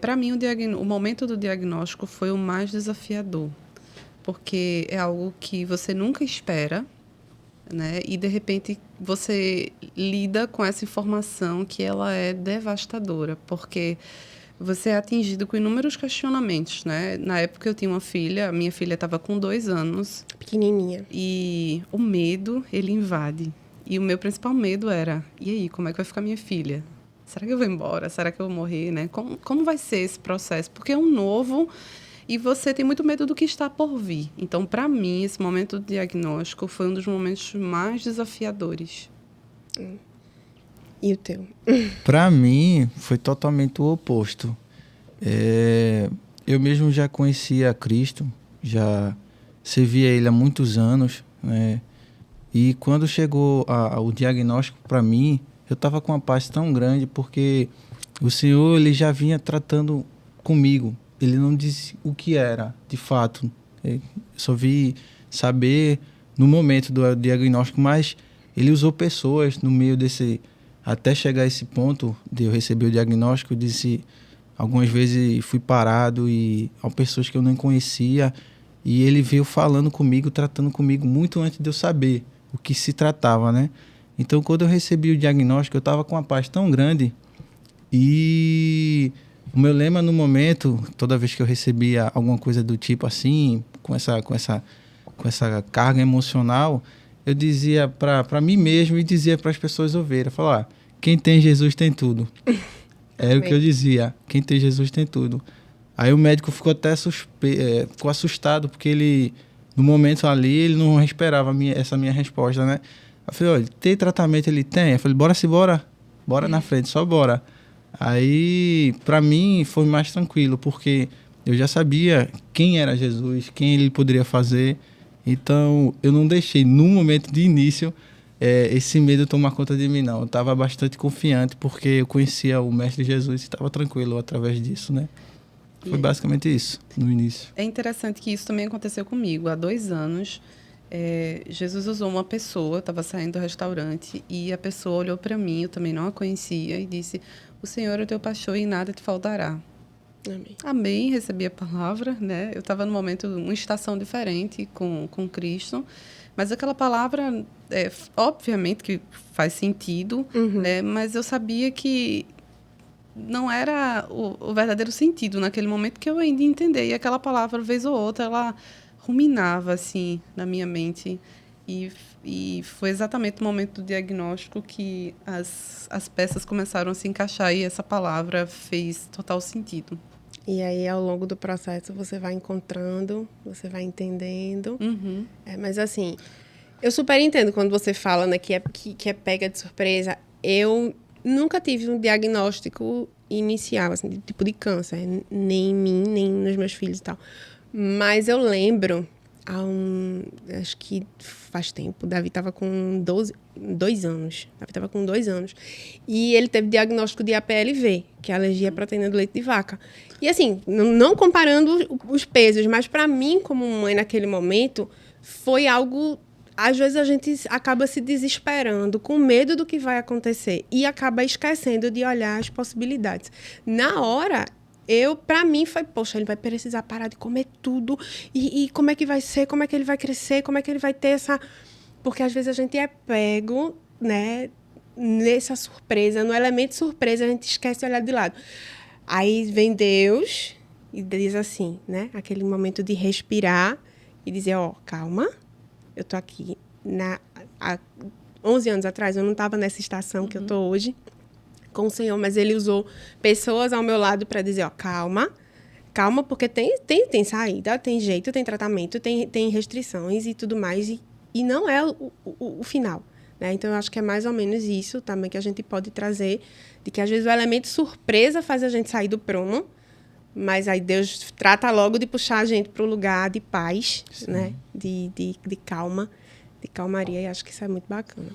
Para mim, o momento do diagnóstico foi o mais desafiador, porque é algo que você nunca espera, né? E, de repente, você lida com essa informação que ela é devastadora, porque você é atingido com inúmeros questionamentos, né? Na época, eu tinha uma filha, a minha filha estava com 2 anos. Pequenininha. E o medo, ele invade. E o meu principal medo era, e aí, como é que vai ficar minha filha? Será que eu vou embora? Será que eu vou morrer, né? Como vai ser esse processo? Porque é um novo e você tem muito medo do que está por vir. Então, para mim, esse momento do diagnóstico foi um dos momentos mais desafiadores. E o teu? Para mim, foi totalmente o oposto. Eu mesmo já conhecia Cristo, já servia Ele há muitos anos, né? E quando chegou o diagnóstico para mim, eu estava com uma paz tão grande porque o Senhor ele já vinha tratando comigo. Ele não disse o que era, de fato. Eu só vi saber no momento do diagnóstico, mas ele usou pessoas no meio desse... Até chegar a esse ponto de eu receber o diagnóstico, eu disse... Algumas vezes fui parado e há pessoas que eu não conhecia e ele veio falando comigo, tratando comigo muito antes de eu saber o que se tratava, né? Então, quando eu recebi o diagnóstico, eu estava com uma paz tão grande e o meu lema no momento, toda vez que eu recebia alguma coisa do tipo assim, com essa carga emocional, eu dizia para mim mesmo e dizia para as pessoas ouvirem, eu falava, quem tem Jesus tem tudo. Era o que eu dizia, quem tem Jesus tem tudo. Aí o médico ficou até ficou assustado, porque ele, no momento ali, ele não esperava essa minha resposta, né? Eu falei, olha, tem tratamento? Ele tem. Eu falei, bora na frente, só bora. Aí, pra mim, foi mais tranquilo, porque eu já sabia quem era Jesus, quem ele poderia fazer. Então, eu não deixei, no momento de início, esse medo tomar conta de mim, não. Eu estava bastante confiante, porque eu conhecia o Mestre Jesus e estava tranquilo através disso, né? Foi basicamente isso, no início. É interessante que isso também aconteceu comigo. Há 2 anos, Jesus usou uma pessoa, eu estava saindo do restaurante, e a pessoa olhou para mim, eu também não a conhecia, e disse, o Senhor é o teu pastor e nada te faltará. Amém. Amém, recebi a palavra, né? Eu estava num momento, uma estação diferente com Cristo, mas aquela palavra, obviamente que faz sentido, né? Mas eu sabia que não era o verdadeiro sentido naquele momento que eu ainda entendi. E aquela palavra, vez ou outra, ela ruminava, assim, na minha mente. E foi exatamente no momento do diagnóstico que as peças começaram a se encaixar e essa palavra fez total sentido. E aí, ao longo do processo, você vai encontrando, você vai entendendo. Uhum. Mas, assim, eu super entendo quando você fala, né, que é pega de surpresa. Eu nunca tive um diagnóstico inicial, assim, de tipo de câncer. Nem em mim, nem nos meus filhos e tal. Mas eu lembro, acho que faz tempo, o Davi estava com 2 anos. Davi estava com 2 anos. E ele teve diagnóstico de APLV, que é alergia à proteína do leite de vaca. E assim, não comparando os pesos, mas para mim, como mãe naquele momento, foi algo... Às vezes a gente acaba se desesperando, com medo do que vai acontecer e acaba esquecendo de olhar as possibilidades. Na hora, para mim foi, poxa, ele vai precisar parar de comer tudo e como é que vai ser, como é que ele vai crescer, como é que ele vai ter essa... Porque às vezes a gente é pego, né, nessa surpresa, no elemento surpresa, a gente esquece de olhar de lado. Aí vem Deus e diz assim, né, aquele momento de respirar e dizer, calma, eu tô aqui. Há 11 anos atrás, eu não estava nessa estação que eu tô hoje com o Senhor, mas ele usou pessoas ao meu lado para dizer, calma, porque tem saída, tem jeito, tem tratamento, tem restrições e tudo mais, e não é o final, né? Então, eu acho que é mais ou menos isso também que a gente pode trazer, de que às vezes o elemento surpresa faz a gente sair do prumo, mas aí Deus trata logo de puxar a gente para o lugar de paz, né? De calma, de calmaria, e acho que isso é muito bacana.